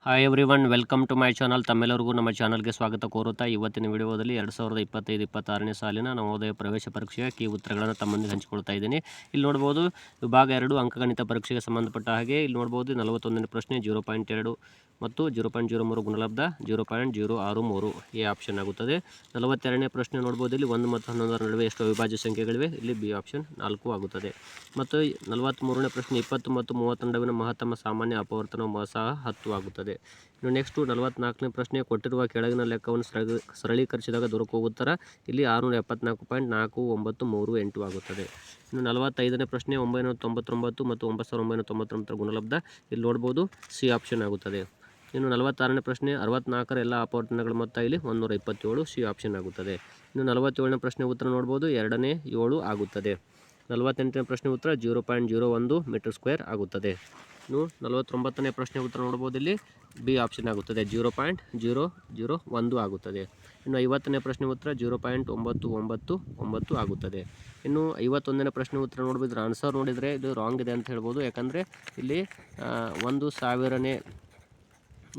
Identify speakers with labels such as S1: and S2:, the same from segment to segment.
S1: Hi everyone, welcome to my channel. ತಮ್ಮೆಲ್ಲರಿಗೂ ನಮ್ಮ ಚಾನಲ್ಗೆ ಸ್ವಾಗತ ಕೋರುತ್ತಾ ಇವತ್ತಿನ ವಿಡಿಯೋದಲ್ಲಿ 2025-26ನೇ ಸಾಲಿನ ನವೋದಯ ಪ್ರವೇಶ ಪರೀಕ್ಷೆಯ ಕೀ ಉತ್ತರಗಳನ್ನು ತಮ್ಮೊಂದಿಗೆ ಹಂಚಿಕೊಳ್ತಾ ಇದ್ದೀನಿ. ಇಲ್ಲಿ ನೋಡ್ಬೋದು ವಿಭಾಗ 2 ಅಂಕಗಣಿತ ಪರೀಕ್ಷೆಗೆ ಸಂಬಂಧಪಟ್ಟ ಹಾಗೆ ಇಲ್ಲಿ ನೋಡ್ಬೋದು 41ನೇ ಪ್ರಶ್ನೆ 0.2 ಮತ್ತು 0.03 ಗುಣಲಬ್ಧ 0.063 ಎ ಆಪ್ಷನ್ ಆಗುತ್ತದೆ. 42ನೇ ಪ್ರಶ್ನೆ ನೋಡ್ಬೋದು ಇಲ್ಲಿ 1 ಮತ್ತು 11ರ ನಡುವೆ ಎಷ್ಟು ಅವಿಭಾಜ್ಯ ಸಂಖ್ಯೆಗಳಿವೆ, ಇಲ್ಲಿ ಬಿ ಆಪ್ಷನ್ 4 ಆಗುತ್ತದೆ. ಮತ್ತು 43ನೇ ಪ್ರಶ್ನೆ 20 ಮತ್ತು 30 ನಡುವಿನ ಮಹತ್ತಮ ಸಾಮಾನ್ಯ ಅಪವರ್ತನವು ಸಹ 10 ಆಗುತ್ತದೆ. ಇನ್ನು ನೆಕ್ಸ್ಟು 44ನೇ ಪ್ರಶ್ನೆ ಕೊಟ್ಟಿರುವ ಕೆಳಗಿನ ಲೆಕ್ಕವನ್ನು ಸರಳೀಕರಿಸಿದಾಗ ದೊರಕುವ ಉತ್ತರ ಇಲ್ಲಿ 674.4938 ಆಗುತ್ತದೆ. ಇನ್ನು 45ನೇ ಪ್ರಶ್ನೆ 999 ಮತ್ತು 9999 ಗುಣಲಬ್ಧ ಇಲ್ಲಿ ನೋಡ್ಬೋದು ಸಿ ಆಪ್ಷನ್ ಆಗುತ್ತದೆ. ಇನ್ನು 46ನೇ ಪ್ರಶ್ನೆ 64ರ ಎಲ್ಲ ಅಪವರ್ತನಗಳ ಮೊತ್ತ ಇಲ್ಲಿ 127 ಸಿ ಆಪ್ಷನ್ ಆಗುತ್ತದೆ. ಇನ್ನು 47ನೇ ಪ್ರಶ್ನೆ ಉತ್ತರ ನೋಡ್ಬೋದು 2ನೇ 7 ಆಗುತ್ತದೆ. 48ನೇ ಪ್ರಶ್ನೆ ಉತ್ತರ 0.01 ಮೀಟರ್ ಸ್ಕ್ವೇರ್ ಆಗುತ್ತದೆ. ಇನ್ನು 49ನೇ ಪ್ರಶ್ನೆ ಉತ್ತರ ನೋಡ್ಬೋದು ಇಲ್ಲಿ ಬಿ ಆಪ್ಷನ್ ಆಗುತ್ತದೆ 0.001 ಆಗುತ್ತದೆ. ಇನ್ನು 50ನೇ ಪ್ರಶ್ನೆ ಉತ್ತರ 0.999 ಆಗುತ್ತದೆ. ಇನ್ನು 51ನೇ ಪ್ರಶ್ನೆ ಉತ್ತರ ನೋಡ್ಬಿದ್ರೆ ಆನ್ಸರ್ ನೋಡಿದರೆ ಇದು ರಾಂಗ್ ಇದೆ ಅಂತ ಹೇಳ್ಬೋದು. ಯಾಕಂದರೆ ಇಲ್ಲಿ 1000ನೇ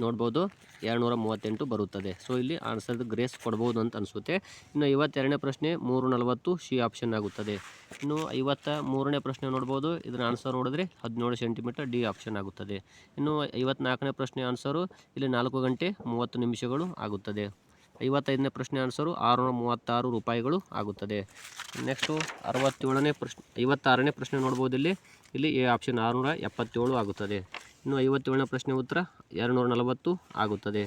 S1: ನೋಡ್ಬೋದು 238 ಬರುತ್ತದೆ. ಸೊ ಇಲ್ಲಿ ಆನ್ಸರ್ದು ಗ್ರೇಸ್ ಕೊಡ್ಬೋದು ಅಂತ ಅನಿಸುತ್ತೆ. ಇನ್ನು 52ನೇ ಪ್ರಶ್ನೆ 340 ಸಿ ಆಪ್ಷನ್ ಆಗುತ್ತದೆ. ಇನ್ನು 53ನೇ ಪ್ರಶ್ನೆ ನೋಡ್ಬೋದು ಇದರ ಆನ್ಸರ್ ನೋಡಿದ್ರೆ 17 ಸೆಂಟಿಮೀಟರ್ ಡಿ ಆಪ್ಷನ್ ಆಗುತ್ತದೆ. ಇನ್ನು 54ನೇ ಪ್ರಶ್ನೆ ಆನ್ಸರು ಇಲ್ಲಿ 4 ಗಂಟೆ 30 ನಿಮಿಷಗಳು ಆಗುತ್ತದೆ. 55ನೇ ಪ್ರಶ್ನೆ ಆನ್ಸರು 636 ರೂಪಾಯಿಗಳು ಆಗುತ್ತದೆ. ನೆಕ್ಸ್ಟು 56ನೇ ಪ್ರಶ್ನೆ ನೋಡ್ಬೋದು ಇಲ್ಲಿ ಎ ಆಪ್ಷನ್ 677 ಆಗುತ್ತದೆ. ಇನ್ನು 57ನೇ ಪ್ರಶ್ನೆ ಉತ್ತರ 240 ಆಗುತ್ತದೆ.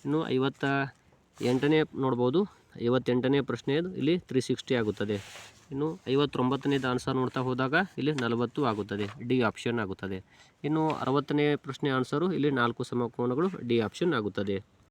S1: ಇನ್ನು 58ನೇ ನೋಡ್ಬೋದು 58ನೇ ಪ್ರಶ್ನೆ ಇಲ್ಲಿ 360 ಆಗುತ್ತದೆ. ಇನ್ನು 59ನೇದು ಆನ್ಸರ್ ನೋಡ್ತಾ ಹೋದಾಗ ಇಲ್ಲಿ 40 ಆಗುತ್ತದೆ, ಡಿ ಆಪ್ಷನ್ ಆಗುತ್ತದೆ. ಇನ್ನು 60ನೇ ಪ್ರಶ್ನೆ ಆನ್ಸರು ಇಲ್ಲಿ 4 ಸಮಕೋನಗಳು ಡಿ ಆಪ್ಷನ್ ಆಗುತ್ತದೆ.